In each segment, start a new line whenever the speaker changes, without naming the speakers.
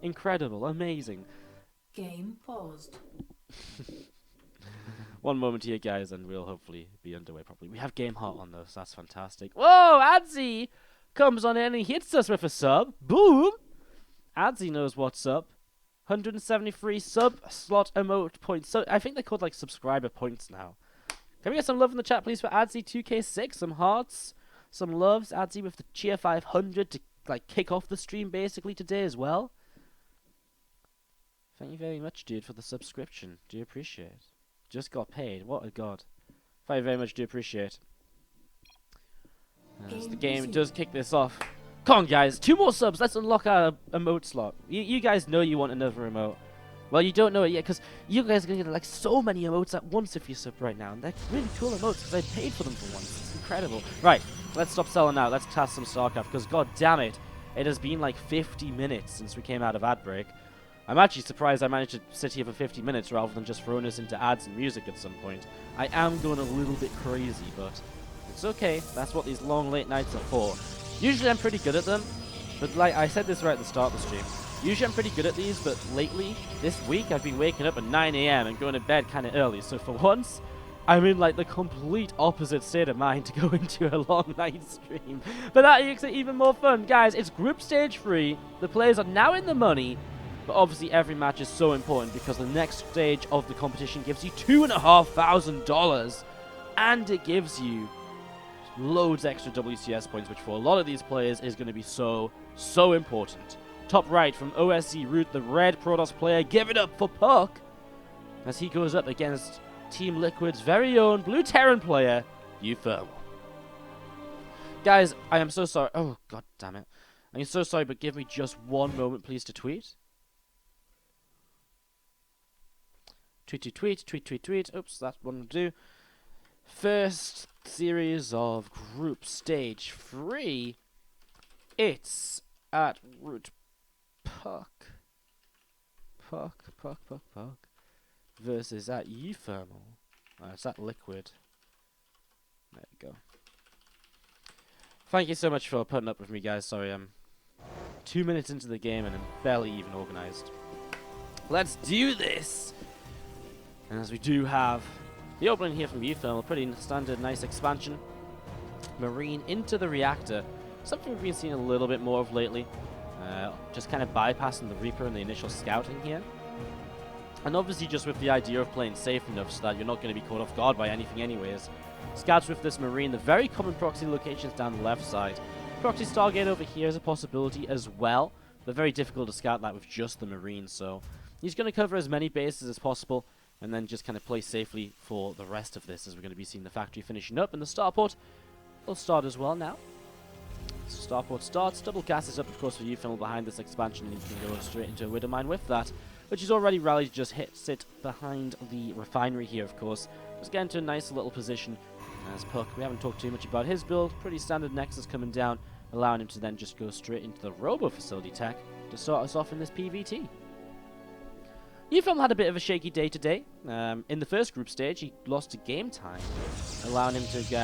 Incredible. Amazing.
Game paused.
One moment here, guys, and we'll hopefully be underway properly. We have Game Heart on, though, so that's fantastic. Whoa! Adzi comes on in and he hits us with a sub. Boom! Adzi knows what's up. 173 sub-slot emote points. So I think they're called, like, subscriber points now. Can we get some love in the chat, please, for Adzi 2K6? Some hearts, some loves. Adzi with the cheer 500 to, like, kick off the stream, basically, today as well. Thank you very much, dude, for the subscription. Do appreciate it. Just got paid. What a god. Thank you very much. Do appreciate. As the game does kick this off. Come on, guys. 2 more subs. Let's unlock our emote slot. You guys know you want another emote. Well, you don't know it yet because you guys are going to get like so many emotes at once if you sub right now. And they're really cool emotes because I paid for them for once. It's incredible. Right. Let's stop selling out. Let's cast some StarCraft because god damn it. It has been like 50 minutes since we came out of ad break. I'm actually surprised I managed to sit here for 50 minutes rather than just throwing us into ads and music at some point. I am going a little bit crazy, but it's okay. That's what these long late nights are for. Usually I'm pretty good at them, but like I said this right at the start of the stream. Usually I'm pretty good at these, but lately, this week, I've been waking up at 9 AM and going to bed kind of early. So for once, I'm in like the complete opposite state of mind to go into a long night stream. But that makes it even more fun. Guys, it's group stage 3. The players are now in the money. But obviously every match is so important because the next stage of the competition gives you $2,500 and it gives you loads extra WCS points, which for a lot of these players is going to be so important. Top right from OSC Root, the red Protoss player, give it up for puCK as he goes up against Team Liquid's very own Blue Terran player, uThermal. Guys, I am so sorry. Oh, god damn it. I'm so sorry, but give me just one moment, please, to tweet. Tweet. Oops, that wouldn't do. First series of group stage 3. It's at Root puCK versus at uThermal. It's at Liquid. There we go. Thank you so much for putting up with me, guys. Sorry, I'm 2 minutes into the game and I'm barely even organized. Let's do this! And as we do have the opening here from uThermal, pretty standard, nice expansion. Marine into the reactor. Something we've been seeing a little bit more of lately. Just kind of bypassing the Reaper and the initial scouting here. And obviously just with the idea of playing safe enough so that you're not going to be caught off guard by anything anyways. Scouts with this Marine, the very common proxy locations down the left side. Proxy Stargate over here is a possibility as well, but very difficult to scout that with just the Marine, so he's going to cover as many bases as possible. And then just kind of play safely for the rest of this as we're going to be seeing the factory finishing up. And the starport will start as well now. So starport starts. Double gas is up, of course, for uThermal behind this expansion. And you can go straight into a Widow Mine with that. Which is already rallied, just sit behind the refinery here, of course. Just get into a nice little position. As puCK, we haven't talked too much about his build. Pretty standard Nexus coming down, allowing him to then just go straight into the Robo Facility tech to start us off in this PVT. uThermal had a bit of a shaky day today. In the first group stage, he lost to game time, allowing him to he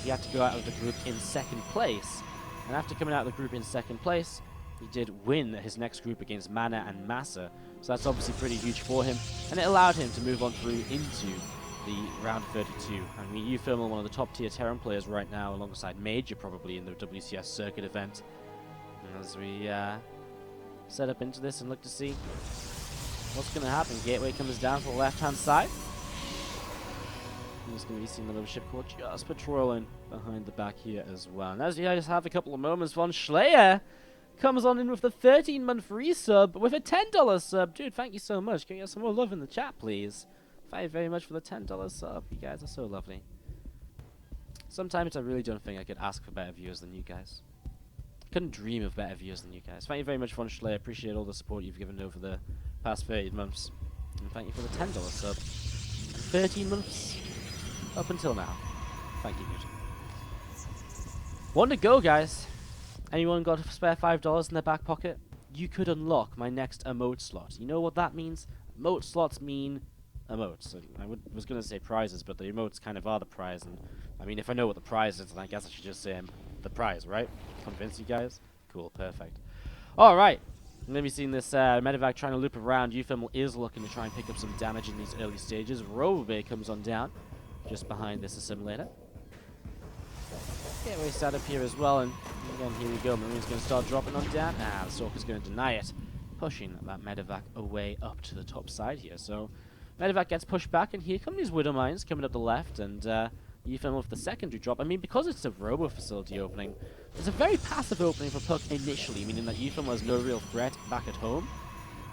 had to go out of the group in 2nd place. And after coming out of the group in 2nd place, he did win his next group against Mana and Massa. So that's obviously pretty huge for him, and it allowed him to move on through into the round 32. I mean, uThermal, one of the top tier Terran players right now, alongside Major probably in the WCS circuit event. And as we set up into this and look to see what's going to happen. Gateway comes down to the left-hand side. I'm just going to be seeing the mothership core just patrolling behind the back here as well. And as you guys have a couple of moments, Von Schleyer comes on in with the 13-month resub with a $10 sub. Dude, thank you so much. Can we get some more love in the chat, please? Thank you very much for the $10 sub. You guys are so lovely. Sometimes I really don't think I could ask for better viewers than you guys. Couldn't dream of better viewers than you guys. Thank you very much, Von Schleyer. Appreciate all the support you've given over the past 13 months. And thank you for the $10 sub. 13 months up until now. Thank you, dude. One to go, guys. Anyone got a spare $5 in their back pocket? You could unlock my next emote slot. You know what that means? Emote slots mean emotes. I was going to say prizes, but the emotes kind of are the prize. And I mean, if I know what the prize is, then I guess I should just say the prize, right? Convince you guys? Cool, perfect. Alright, I'm going to be seeing this medevac trying to loop around. uThermal is looking to try and pick up some damage in these early stages. Robobay comes on down just behind this assimilator. Gateway set up here as well, and again, here we go. Marine's going to start dropping on down. The Stalker's going to deny it, pushing that medevac away up to the top side here. So medevac gets pushed back, and here come these Widow Mines coming up the left, and uThermal with the secondary drop. I mean, because it's a robo facility opening, it's a very passive opening for puCK initially, meaning that uThermal has no real threat back at home.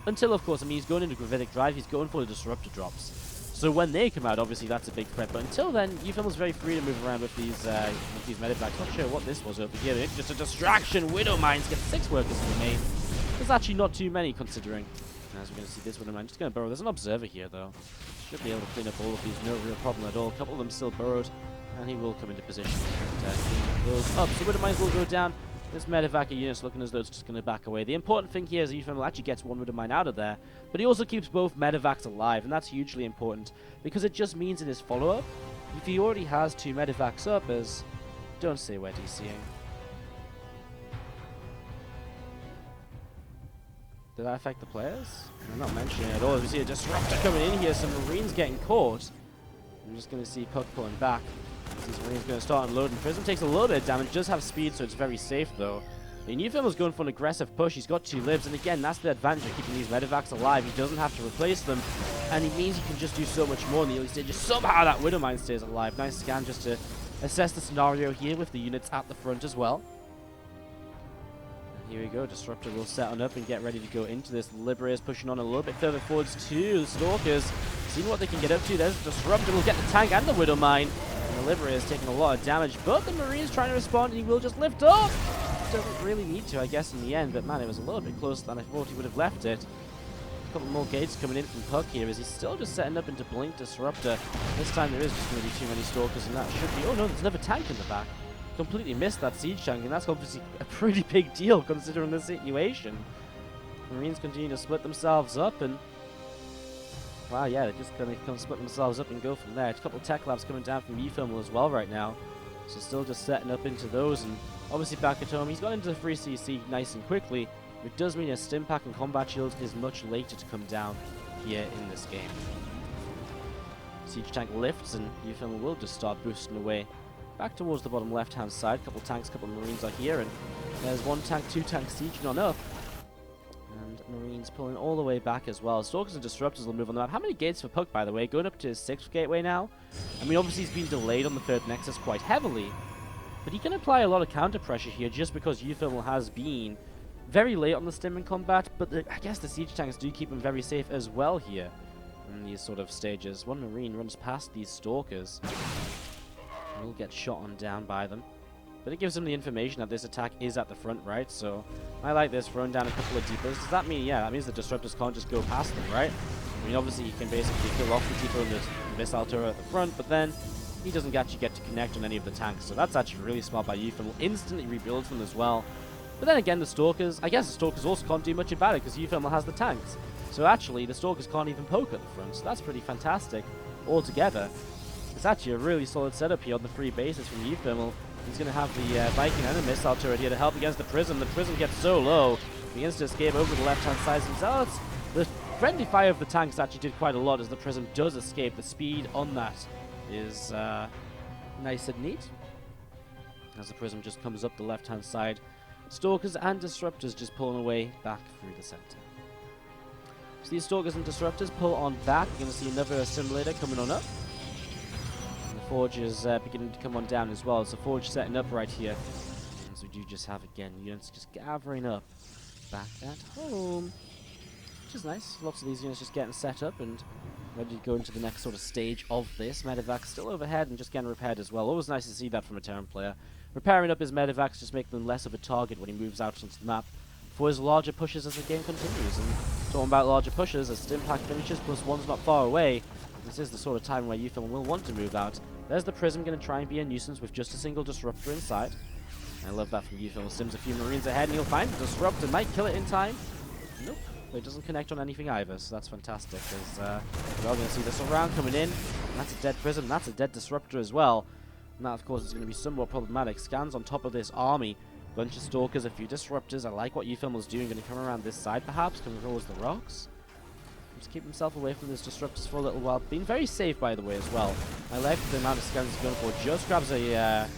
Until, of course, I mean, he's going into Gravitic Drive, he's going for the Disruptor drops. So when they come out, obviously that's a big threat. But until then, uThermal's very free to move around with these medevacs. Not sure what this was over here. It's just a distraction. Widow Mines get 6 workers in the main. There's actually not too many considering. As we're going to see this Widow Mine just going to burrow. There's an observer here though. Should be able to clean up all of these, no real problem at all. A couple of them still burrowed, and he will come into position and clean those up. So Widow Mines will go down. This medevac unit's looking as though it's just going to back away. The important thing here is uThermal actually gets one Widow Mine out of there, but he also keeps both medevacs alive, and that's hugely important because it just means in his follow-up, if he already has 2 medevacs up, as don't say we're DCing. Did that affect the players? I'm not mentioning it at all. As we see a Disruptor coming in here, some Marines getting caught. I'm just going to see puCK pulling back. These Marines going to start unloading. Prism takes a little bit of damage, does have speed, so it's very safe though. And uThermal's going for an aggressive push. He's got 2 libs, and again, that's the advantage of keeping these medevacs alive. He doesn't have to replace them, and it means he can just do so much more in the early stages. Somehow that Widow Mine stays alive. Nice scan just to assess the scenario here with the units at the front as well. And here we go. Disruptor will set on up and get ready to go into this. Liberators pushing on a little bit further forwards to the Stalkers. Seeing what they can get up to. There's the Disruptor. Will get the tank and the Widow Mine. The Liberator is taking a lot of damage, but the Marine's trying to respond, and he will just lift up! Doesn't really need to, I guess, in the end, but man, it was a little bit closer than I thought he would have left it. A couple more gates coming in from puCK here, as he's still just setting up into Blink Disruptor. This time there is just going to be too many Stalkers, and that should be... Oh no, there's another tank in the back. Completely missed that siege tank, and that's obviously a pretty big deal considering the situation. Marines continue to split themselves up, and... Wow, yeah, they're just going to come split themselves up and go from there. A couple of tech labs coming down from uThermal as well right now. So still just setting up into those, and obviously back at home, he's got into the 3CC nice and quickly. It does mean a stim pack and combat shield is much later to come down here in this game. Siege tank lifts, and uThermal will just start boosting away back towards the bottom left-hand side. Couple tanks, couple of Marines are here, and there's 1 tank, 2 tanks sieging on up. And Marines pulling all the way back as well. Stalkers and Disruptors will move on the map. How many gates for puCK, by the way? Going up to his 6th gateway now. I mean, obviously he's been delayed on the 3rd Nexus quite heavily, but he can apply a lot of counter pressure here just because uThermal has been very late on the stim in combat, but I guess the siege tanks do keep him very safe as well here in these sort of stages. 1 Marine runs past these Stalkers. Will get shot on down by them. But it gives him the information that this attack is at the front, right? So I like this, throwing down a couple of deepers. Does that mean, yeah, that means the Disruptors can't just go past them, right? I mean, obviously he can basically kill off the deeper and the missile turret at the front, but then he doesn't actually get to connect on any of the tanks. So that's actually really smart by uThermal. Instantly rebuilds them as well. But then again, the Stalkers, I guess the Stalkers also can't do much about it because uThermal has the tanks. So actually, the Stalkers can't even poke at the front. So that's pretty fantastic altogether. It's actually a really solid setup here on the 3 bases from uThermal. He's going to have the Viking and the missile turret here to help against the Prism. The Prism gets so low, he begins to escape over the left-hand side themselves. The friendly fire of the tanks actually did quite a lot as the Prism does escape. The speed on that is nice and neat. As the Prism just comes up the left-hand side, Stalkers and Disruptors just pulling away back through the center. So these Stalkers and Disruptors pull on back. You're going to see another assimilator coming on up. Forge is beginning to come on down as well. So Forge setting up right here. As we do just have, again, units just gathering up back at home. Which is nice. Lots of these units just getting set up and ready to go into the next sort of stage of this. Medevac still overhead and just getting repaired as well. Always nice to see that from a Terran player. Repairing up his medevacs just make them less of a target when he moves out onto the map for his larger pushes as the game continues. And talking about larger pushes, as Stim Pack finishes, +1's not far away. This is the sort of time where uThermal will want to move out. There's the Prism going to try and be a nuisance with just a single Disruptor inside. I love that from uThermal. Stims a few Marines ahead and he'll find the Disruptor. Might kill it in time. Nope. But it doesn't connect on anything either, so that's fantastic. As we're all going to see this around coming in. And that's a dead Prism. That's a dead Disruptor as well. And that, of course, is going to be somewhat problematic. Scans on top of this army. Bunch of stalkers, a few disruptors. I like what uThermal's doing. Going to come around this side, perhaps. Coming towards the rocks. Just keep himself away from those disruptors for a little while. Being very safe, by the way, as well. I like the amount of scans he's going for. Just grabs a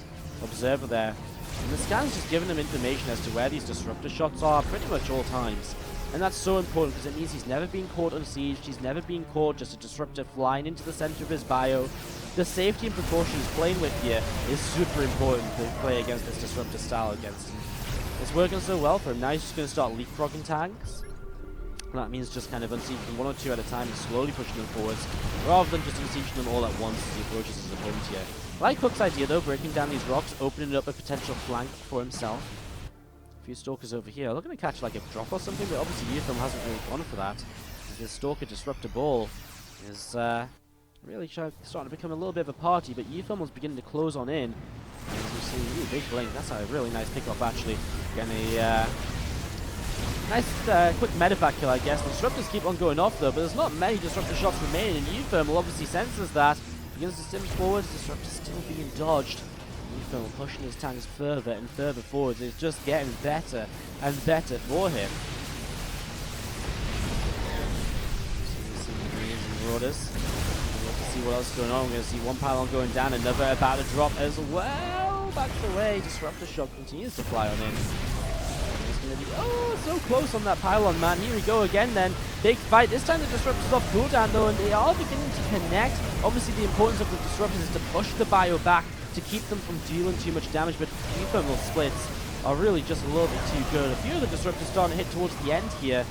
observer there. And the scan's just giving him information as to where these disruptor shots are pretty much all times. And that's so important because it means he's never been caught unsieged. He's never been caught just a disruptor flying into the center of his bio. The safety and precaution he's playing with here is super important to play against this disruptor style against him. It's working so well for him. Now he's just going to start leapfrogging tanks. And that means just kind of unsieging them 1 or 2 at a time and slowly pushing them forwards, rather than just unsieging them all at once as he approaches his opponent here. I like puCK's idea though, breaking down these rocks, opening up a potential flank for himself. A few stalkers over here. Looking to catch like a drop or something, but obviously uThermal hasn't really gone for that. This stalker disruptor ball is really starting to become a little bit of a party, but uThermal's beginning to close on in. As you see, ooh, big blink. That's a really nice pick-off actually. Getting a nice quick medevac kill, I guess. The disruptors keep on going off though, but there's not many disruptor shots remaining, and uThermal obviously senses that. Begins to stim forwards, disruptor still being dodged. uThermal pushing his tanks further and further forwards. It's just getting better and better for him. So we see Marines and Marauders. See what else is going on. We're going to see one pylon going down, another about to drop as well. Backs away. Disruptor shot continues to fly on in. It's going to be, oh, so close on that pylon, man. Here we go again then. Big fight. This time the disruptors off cooldown though, and they are beginning to connect. Obviously the importance of the disruptors is to push the bio back to keep them from dealing too much damage, but uThermal splits are really just a little bit too good. A few of the disruptors starting to hit towards the end here.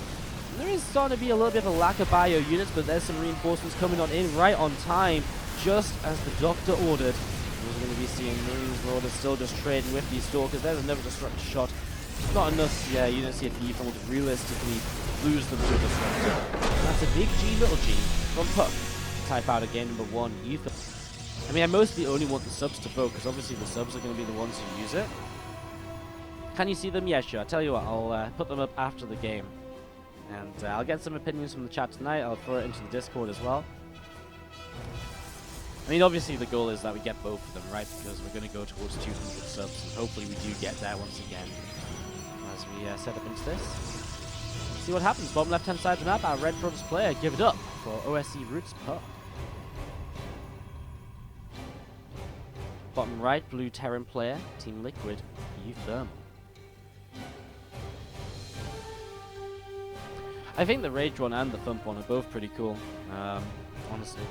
There is starting to be a little bit of a lack of bio units, but there's some reinforcements coming on in right on time, just as the doctor ordered. We're going to be seeing Marines Marauders still just trading with these stalkers. There's another disruptor shot. Not enough units here for uThermal to realistically lose them to a disruptor. That's a big G, little G from puCK. Type out again, number 1, uThermal. I mean, I mostly only want the subs to vote, because obviously the subs are going to be the ones who use it. Can you see them? Yeah, sure. I'll tell you what, I'll put them up after the game. And I'll get some opinions from the chat tonight. I'll throw it into the Discord as well. I mean, obviously the goal is that we get both of them, right? Because we're going to go towards 200 subs, and hopefully we do get there once again. As we set up into this. See what happens. Bottom left-hand side of the map, our Red Brothers player. Give it up for OSC Roots puCK. Bottom right, Blue Terran player, Team Liquid, uThermal. I think the Rage one and the Thump one are both pretty cool, honestly.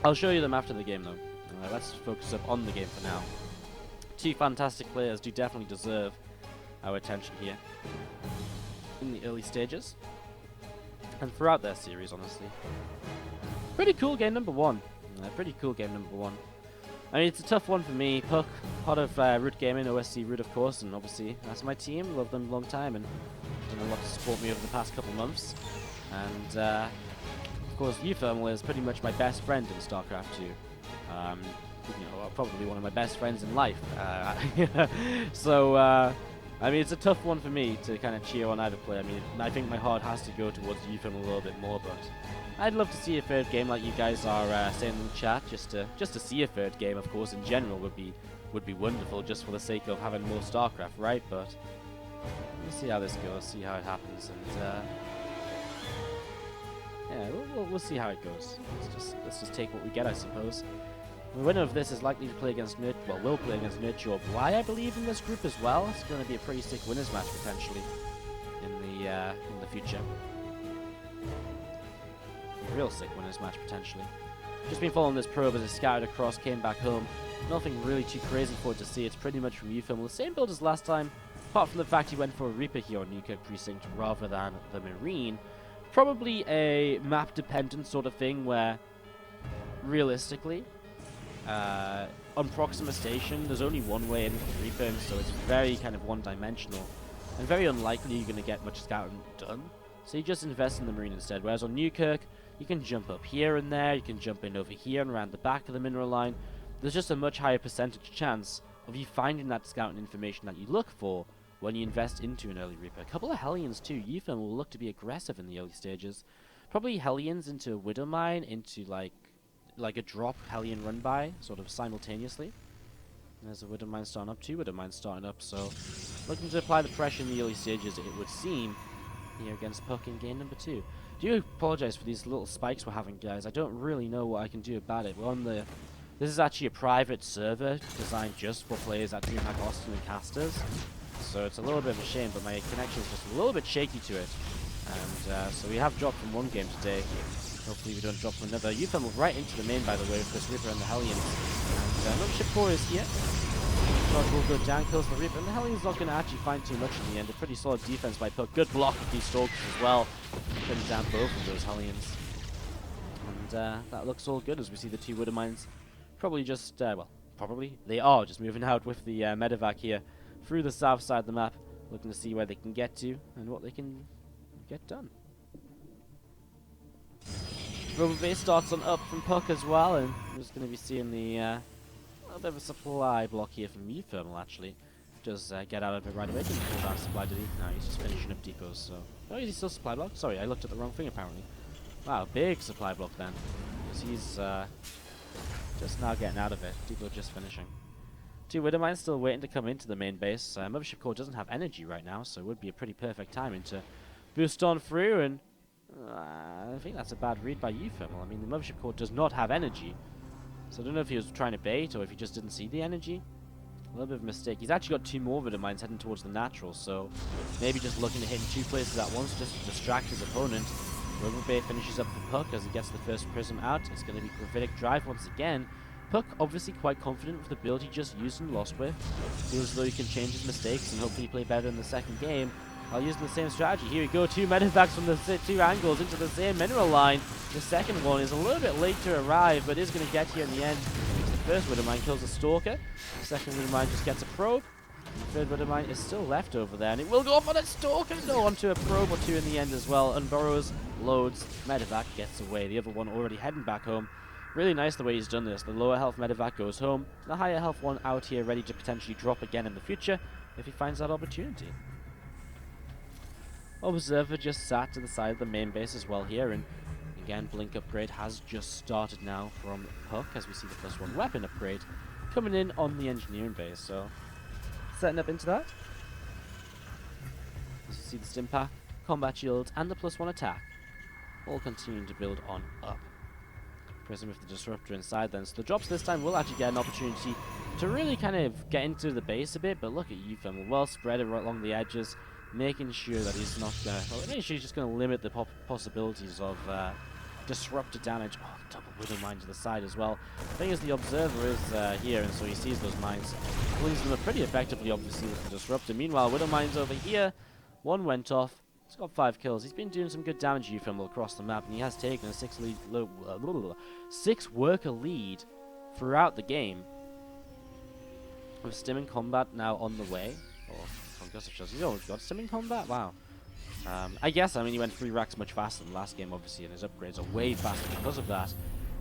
I'll show you them after the game though. Let's focus up on the game for now. 2 fantastic players do definitely deserve our attention here in the early stages and throughout their series, honestly. Pretty cool game number 1. Pretty cool game number 1. I mean, it's a tough one for me. puCK, part of Root Gaming, OSC Root of course, and obviously that's my team. Love them a long time and done a lot to support me over the past couple months. And of course, uThermal is pretty much my best friend in StarCraft 2. You know, probably one of my best friends in life. So, I mean, it's a tough one for me to kind of cheer on either player. I mean, I think my heart has to go towards uThermal a little bit more, but I'd love to see a third game like you guys are saying in the chat. Just to see a third game, of course, in general would be wonderful, just for the sake of having more StarCraft, right? But we'll see how this goes, see how it happens, and yeah, we'll see how it goes. Let's just take what we get, I suppose. The winner of this is likely to play against will play against Nurture or Bly, I believe, in this group as well. It's going to be a pretty sick winners match potentially in the future. A real sick winners match potentially. Just been following this probe as it scattered across, came back home. Nothing really too crazy for it to see. It's pretty much from uThermal. The same build as last time, apart from the fact he went for a Reaper here on Newkirk Precinct rather than the Marine. Probably a map-dependent sort of thing where, realistically, on Proxima Station, there's only one way in for Reaper, so it's very kind of one-dimensional, and very unlikely you're going to get much scouting done. So you just invest in the Marine instead, whereas on Newkirk, you can jump up here and there, you can jump in over here and around the back of the mineral line. There's just a much higher percentage chance of you finding that scouting information that you look for when you invest into an early Reaper. A couple of Hellions too. uThermal will look to be aggressive in the early stages. Probably Hellions into a Widow Mine, into like a drop Hellion run by, sort of simultaneously. There's a Widow Mine starting up, 2 Widow Mines starting up, so looking to apply the pressure in the early stages, it would seem, here against puCK in game number 2. Do apologize for these little spikes we're having, guys. I don't really know what I can do about it. We're on the... This is actually a private server designed just for players at DreamHack Austin and casters, so it's a little bit of a shame, but my connection is just a little bit shaky to it. And so we have dropped from one game today. Hopefully we don't drop from another. uThermal right into the main, by the way, with this Reaper and the Hellions. And membership core is here. Shot will go down, kills the Reaper, and the Hellions not going to actually find too much in the end. A pretty solid defense by puCK. Good block with these Stalkers as well. Putting down both of those Hellions. And that looks all good as we see the 2 Widow Mines probably just, well, probably. They are just moving out with the medevac here through the south side of the map, looking to see where they can get to and what they can get done. Rubber base starts on up from puCK as well, and we're just going to be seeing the little bit of a supply block here from uThermal actually. Does get out of it right away. Didn't pull down supply, did he? No, he's just finishing up depots, so... Oh, is he still supply block? Sorry, I looked at the wrong thing apparently. Wow, big supply block then. Because he's just now getting out of it. Depot just finishing. 2 Widow Mines still waiting to come into the main base. Mothership core doesn't have energy right now, so it would be a pretty perfect timing to boost on through, and I think that's a bad read by uThermal. I mean, the Mothership core does not have energy, so I don't know if he was trying to bait or if he just didn't see the energy. A little bit of a mistake. He's actually got 2 more Widow Mines heading towards the natural, so maybe just looking to hit in 2 places at once just to distract his opponent. Rubber Bay finishes up for puCK as he gets the first prism out. It's going to be Gravitic Drive once again. puCK obviously quite confident with the build he just used and lost with. Feels as though he can change his mistakes and hopefully play better in the second game while using the same strategy. Here we go, 2 medevacs from the 2 angles into the same mineral line. The second one is a little bit late to arrive, but is going to get here in the end. The first Widow Mine kills a Stalker. The second Widow Mine just gets a probe. And the third Widow Mine is still left over there, and it will go off on a Stalker. No, onto a probe or 2 in the end as well. Unburrows, loads, medevac gets away. The other one already heading back home. Really nice the way he's done this. The lower health medevac goes home. The higher health one out here ready to potentially drop again in the future if he finds that opportunity. Observer just sat to the side of the main base as well here, and again blink upgrade has just started now from puCK as we see the +1 weapon upgrade coming in on the engineering base. So setting up into that. As you see the stim pack, combat shield, and the +1 attack all continuing to build on up. Prism with the disruptor inside then, so the drops this time will actually get an opportunity to really kind of get into the base a bit, but look at uThermal, well spread right along the edges, making sure that he's not gonna, well, making sure he's just gonna limit the possibilities of disruptor damage. Oh, the double Widow Mine to the side as well. The thing is, the observer is here, and so he sees those mines, cleans them up pretty effectively obviously with the disruptor. Meanwhile, Widow Mine's over here, 1 went off. He's got 5 kills. He's been doing some good damage uThermal across the map, and he has taken a 6 worker lead throughout the game. With Stim in combat now on the way. Oh, concussive shots. He's always got Stim in combat? Wow. I guess, I mean, he went 3 racks much faster than last game, obviously, and his upgrades are way faster because of that.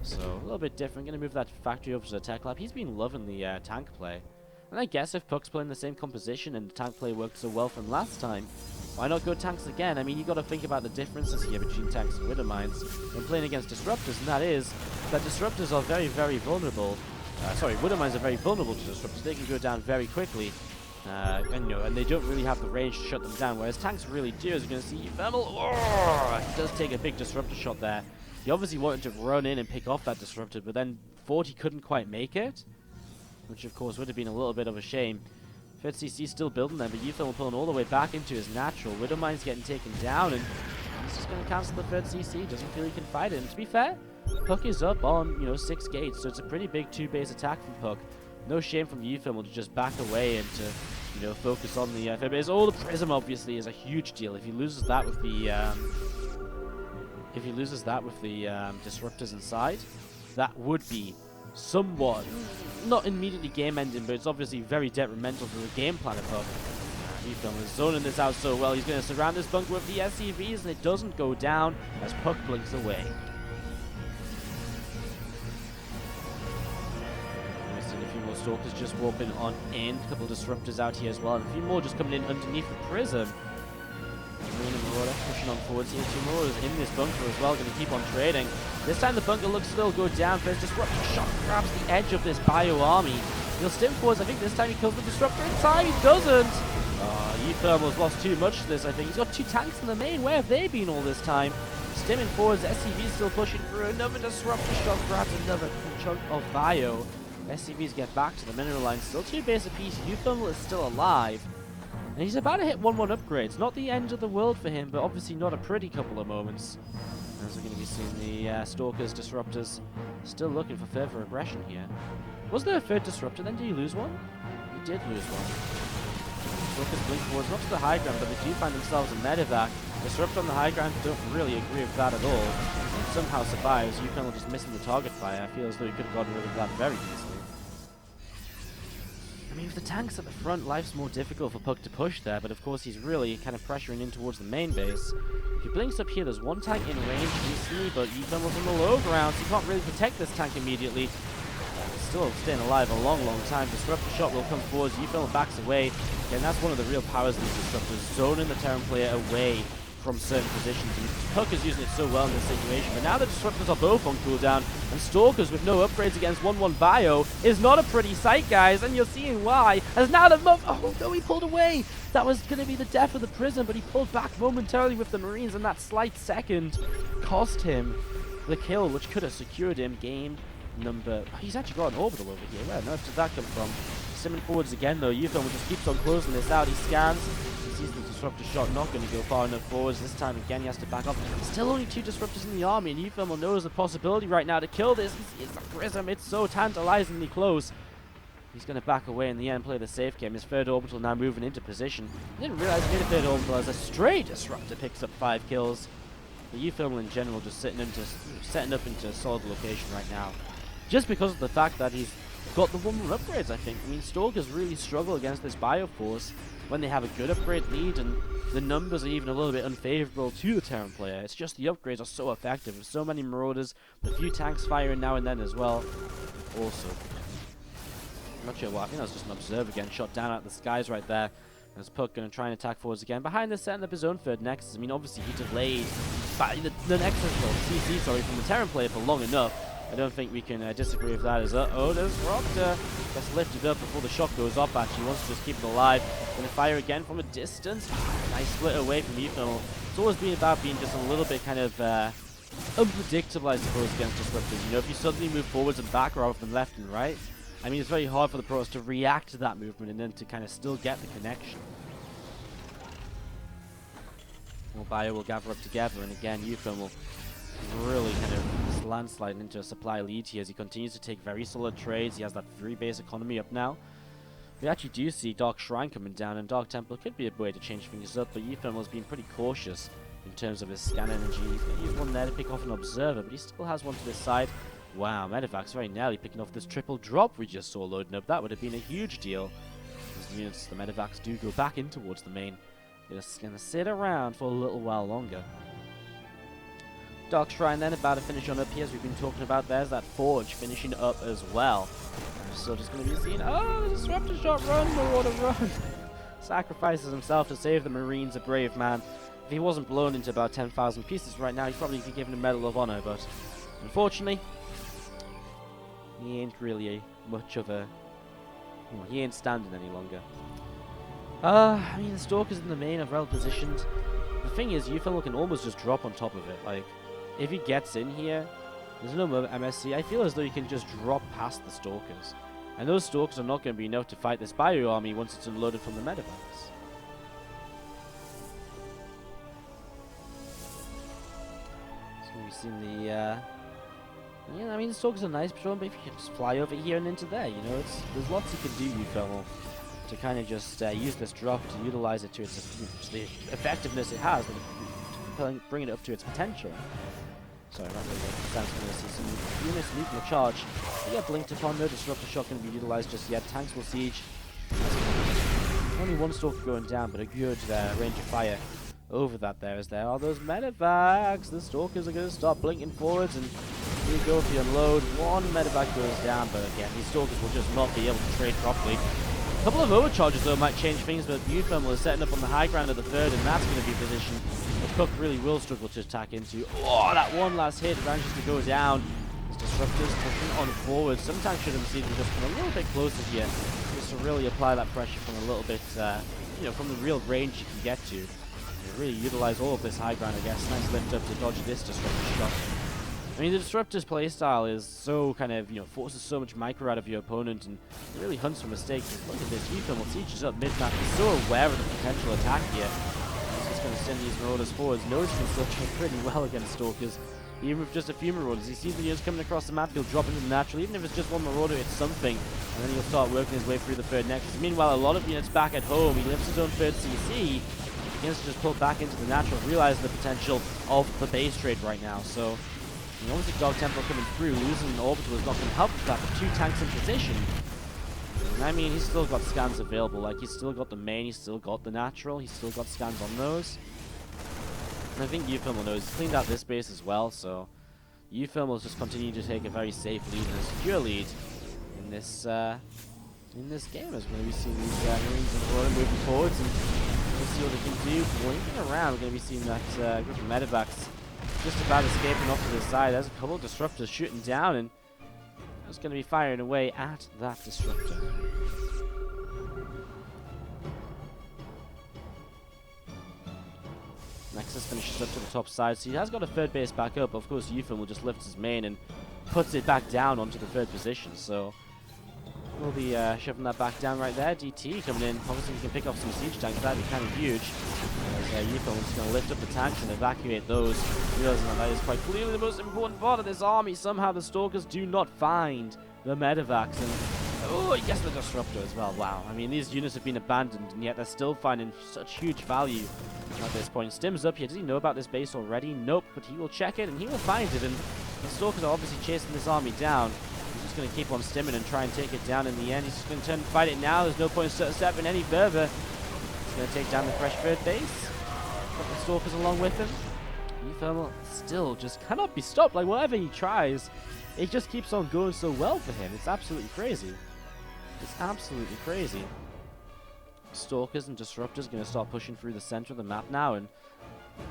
So, a little bit different. Going to move that factory over to the tech lab. He's been loving the tank play. And I guess if puCK's playing the same composition and the tank play worked so well from last time, why not go tanks again? I mean, you got to think about the differences here between tanks and Widow Mines when playing against disruptors, and that is that disruptors are very, very vulnerable. Widow Mines are very vulnerable to disruptors. They can go down very quickly, and they don't really have the range to shut them down. Whereas tanks really do. As you're going to see, uThermal, he does take a big disruptor shot there. He obviously wanted to run in and pick off that disruptor, but then thought he couldn't quite make it, which of course would have been a little bit of a shame. 3rd CC still building them, but uThermal pulling all the way back into his natural. Widow Mine's getting taken down, and he's just going to cancel the 3rd CC. Doesn't feel he can fight it. And to be fair, puCK is up on 6 gates, so it's a pretty big 2-base attack from puCK. No shame from uThermal to just back away and to focus on the 3rd base. Oh, the prism obviously is a huge deal. If he loses that with the disruptors inside, that would be somewhat, not immediately game-ending, but it's obviously very detrimental to the game plan of puCK. uThermal is zoning this out so well. He's going to surround this bunker with the SCVs, and it doesn't go down as puCK blinks away. We've seen a few more Stalkers just warping on in. A couple of disruptors out here as well, and a few more just coming in underneath the prism. Marauder pushing on forwards here. 2 Marauders in this bunker as well, going to keep on trading. This time the bunker looks still go down. First disruptor shot grabs the edge of this bio army. He'll stim forwards. I think this time he kills the disruptor in time. He doesn't. uThermal's lost too much to this, I think. He's got 2 tanks in the main. Where have they been all this time? Stimming forwards. SCV's still pushing through. Another disruptor shot grabs another chunk of bio. SCVs get back to the mineral line. Still 2 base apiece. uThermal is still alive. And he's about to hit 1-1 upgrades. Not the end of the world for him, but obviously not a pretty couple of moments. As we're going to be seeing the Stalkers, Disruptors still looking for further aggression here. Was there a 3rd Disruptor then? Did he lose one? He did lose one. Stalkers blink forwards, not to the high ground, but they do find themselves a medevac. Disruptor on the high ground, don't really agree with that at all. And somehow survives. uThermal just missing the target fire. I feel as though he could have gotten rid of that very easily. I mean, with the tanks at the front, life's more difficult for puCK to push there, but of course he's really kind of pressuring in towards the main base. If he blinks up here, there's 1 tank in range recently, but uThermal's on the low ground, so he can't really protect this tank immediately. Still staying alive a long time. Disruptor shot will come forwards. uThermal backs away. Again, that's one of the real powers of these disruptors, zoning the Terran player away from certain positions. And puCK is using it so well in this situation, but now the disruptors are both on cooldown, and Stalkers with no upgrades against 1-1 bio is not a pretty sight, guys, and you're seeing why. As now the oh no, he pulled away. That was going to be the death of the prison, but he pulled back momentarily with the Marines, and that slight second cost him the kill, which could have secured him game number. He's actually got an orbital over here. Where on earth did that come from? Simming forwards again though. uThermal just keeps on closing this out. He scans. He sees the disruptor shot not going to go far enough forwards. This time again he has to back up. Still only 2 disruptors in the army, and uThermal knows the possibility right now to kill this. He sees the prism. It's so tantalizingly close. He's going to back away in the end, play the safe game. His 3rd orbital now moving into position. I didn't realize he made a 3rd orbital as a stray disruptor picks up 5 kills. The uThermal in general just setting up into a solid location right now. Just because of the fact that he's got the 1-1 upgrades, I think. I mean, Stalkers really struggle against this Bioforce when they have a good upgrade lead, and the numbers are even a little bit unfavorable to the Terran player. It's just the upgrades are so effective, with so many Marauders, a few tanks firing now and then as well. Also, I'm not sure why. I think that was just an Observer again, shot down out the skies right there. As puCK going to try and attack forwards again. Behind this, setting up his own 3rd Nexus. I mean, obviously he delayed the Nexus, or CC, sorry, from the Terran player for long enough. I don't think we can disagree with that. As Disruptor gets lifted up before the shot goes off. Actually, wants to just keep it alive. Going to fire again from a distance. Nice split away from uThermal. It's always been about being just a little bit kind of unpredictable, I suppose, against disruptors. You know, if you suddenly move forwards and back rather than left and right, I mean, it's very hard for the pros to react to that movement and then to kind of still get the connection. Well, Bio will gather up together, and again, uThermal really kind of landsliding into a supply lead here as he continues to take very solid trades. He has that 3 base economy up now. We actually do see Dark Shrine coming down, and Dark Temple could be a way to change things up, but uThermal has been pretty cautious in terms of his scan energy. He's going to use one there to pick off an Observer, but he still has one to this side. Wow, Medevac's very nearly picking off this triple drop we just saw loading up. That would have been a huge deal. As the units, the Medevacs do go back in towards the main. They're just going to sit around for a little while longer. Dark Shrine then about to finish on up here, as we've been talking about. There's that Forge finishing up as well. We're still just going to be seeing, oh, Disruptor shot, run, Marauder, run. Sacrifices himself to save the Marines, a brave man. If he wasn't blown into about 10,000 pieces right now, he'd probably be given a Medal of Honor, but unfortunately, he ain't really much of a... Well, he ain't standing any longer. I mean, the Stalkers in the main are well positioned. The thing is, uThermal can almost just drop on top of it. Like, if he gets in here, there's no MSC. I feel as though he can just drop past the Stalkers. And those Stalkers are not going to be enough to fight this Bio army once it's unloaded from the Medevacs. So we've seen the... yeah, I mean, the Stalkers are nice, but if you can just fly over here and into there, you know, there's lots you can do, uThermal, to kind of just use this drop to utilize it to its the effectiveness it has, to bring it up to its potential. Sorry, not really sense going to see some units leaving the charge. They get blinked upon, no Disruptor shot going to be utilized just yet. Tanks will siege. Only one Stalker going down, but a good range of fire over that there, as there are those Medevacs. The Stalkers are going to start blinking forwards, and here we go if you unload. One Medevac goes down, but again, these Stalkers will just not be able to trade properly. A couple of overcharges though might change things, but uThermal is setting up on the high ground of the third, and that's going to be positioned that puCK really will struggle to attack into. Oh, that one last hit manages to go down. As Disruptors pushing on forward. Sometimes should have seen them just come a little bit closer here, just to really apply that pressure from a little bit, from the real range you can get to. Really utilize all of this high ground, I guess. Nice lift up to dodge this disruptor shot. I mean, the disruptor's playstyle is so kind of, forces so much micro out of your opponent and it really hunts for mistakes. Look at this, uThermal sieges up mid-map. He's so aware of the potential attack here. He's just going to send these Marauders forwards. Knows he can still trade pretty well against Stalkers. Even with just a few Marauders, he sees the units coming across the map, he'll drop into the natural. Even if it's just one Marauder, it's something. And then he'll start working his way through the third nexus. Meanwhile, a lot of units back at home, he lifts his own third CC. Begins to just pull back into the natural, realizing the potential of the base trade right now. So, obviously Dog Temple coming through, losing an orbital is not going to help with that, but 2 tanks in position. And I mean, he's still got scans available, like he's still got the main, he's still got the natural, he's still got scans on those. And I think uThermal knows he's cleaned out this base as well, so uThermal will just continue to take a very safe lead and a secure lead in this game, as we're going to be seeing these Marines and Aurora moving forwards, and we'll see what they can do. Waiting around, we're going to be seeing that group of medevacs just about escaping off to the side. There's a couple of disruptors shooting down, and it's going to be firing away at that disruptor. Nexus finishes up to the top side, so he has got a third base back up. Of course, uThermal just lifts his main and puts it back down onto the third position, so we'll be shoving that back down right there. DT coming in. Obviously, we can pick up some siege tanks. That'd be kind of huge. uThermal's just going to lift up the tanks and evacuate those. Realizing that is quite clearly the most important part of this army. Somehow the Stalkers do not find the medevacs. And oh, he gets the disruptor as well. Wow. I mean, these units have been abandoned, and yet they're still finding such huge value at this point. Stim's up here. Does he know about this base already? Nope. But he will check it, and he will find it. And the Stalkers are obviously chasing this army down. He's just going to keep on stimming and try and take it down in the end. He's just going to turn and fight it now. There's no point in stepping any further. He's going to take down the fresh third base. Got the Stalkers along with him. uThermal still just cannot be stopped. Like, whatever he tries, it just keeps on going so well for him. It's absolutely crazy. It's absolutely crazy. Stalkers and Disruptors are going to start pushing through the center of the map now, and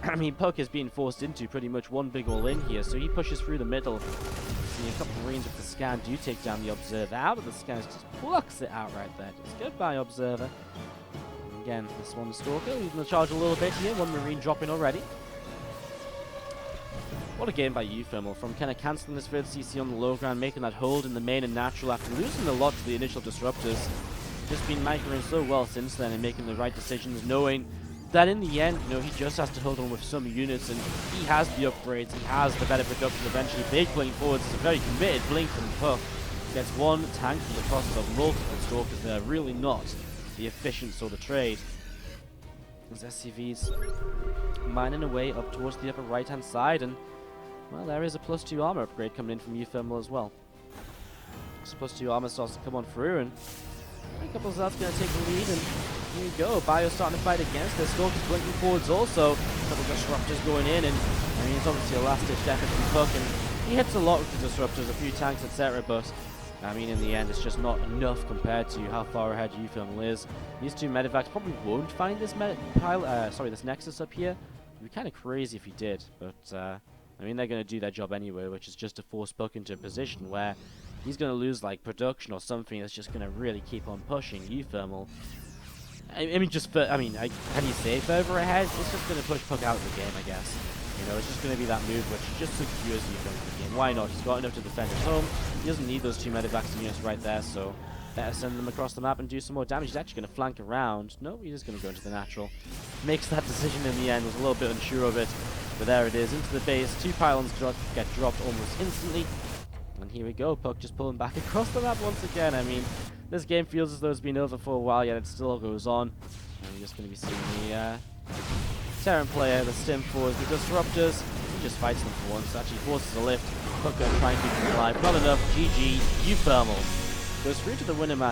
I mean, puCK is being forced into pretty much one big all-in here, so he pushes through the middle. See a couple of Marines with the scan do take down the Observer. Out of the scans, just plucks it out right there. Just goodbye, Observer. And again, this one Stalker leading the charge a little bit here. One Marine dropping already. What a game by uThermal, from kind of cancelling this third CC on the low ground, making that hold in the main and natural after losing a lot to the initial Disruptors. Just been microing so well since then and making the right decisions, knowing that in the end, he just has to hold on with some units, and he has the upgrades, he has the better production eventually. Big playing forwards is a very committed blink from puCK. Gets one tank for the cost of multiple Stalkers there, really not the efficient sort of trade. As SCVs mining away up towards the upper right hand side, and well, there is a +2 armor upgrade coming in from uThermal as well. This +2 armor starts to come on through, and a couple of that's going to take the lead, and here we go. Bio starting to fight against this. Stalkers blinking forwards also. A couple of Disruptors going in, and I mean, it's obviously a last-ditch effort from puCK, and he hits a lot with the Disruptors, a few tanks, etc. But I mean, in the end, it's just not enough compared to how far ahead uThermal is. These two medevacs probably won't find this this Nexus up here. It'd be kind of crazy if he did, but I mean, they're going to do their job anyway, which is just to force puCK into a position where he's going to lose like production or something that's just going to really keep on pushing uThermal. I mean, can you say further ahead? It's just going to push puCK out of the game, I guess. It's just going to be that move which just secures uThermal in the game. Why not? He's got enough to defend his home. He doesn't need those two medevacs units right there, so better send them across the map and do some more damage. He's actually going to flank around. No, he's just going to go into the natural. Makes that decision in the end. Was a little bit unsure of it, but there it is. Into the base. 2 pylons get dropped almost instantly. And here we go, puCK just pulling back across the map once again. I mean, this game feels as though it's been over for a while, yet it still goes on. And we're just going to be seeing the Terran player, the Stim forwards, the Disruptors. He just fights them for once, actually forces a lift. puCK going to try and keep them alive. Not enough. GG. uThermal goes through to the winner match.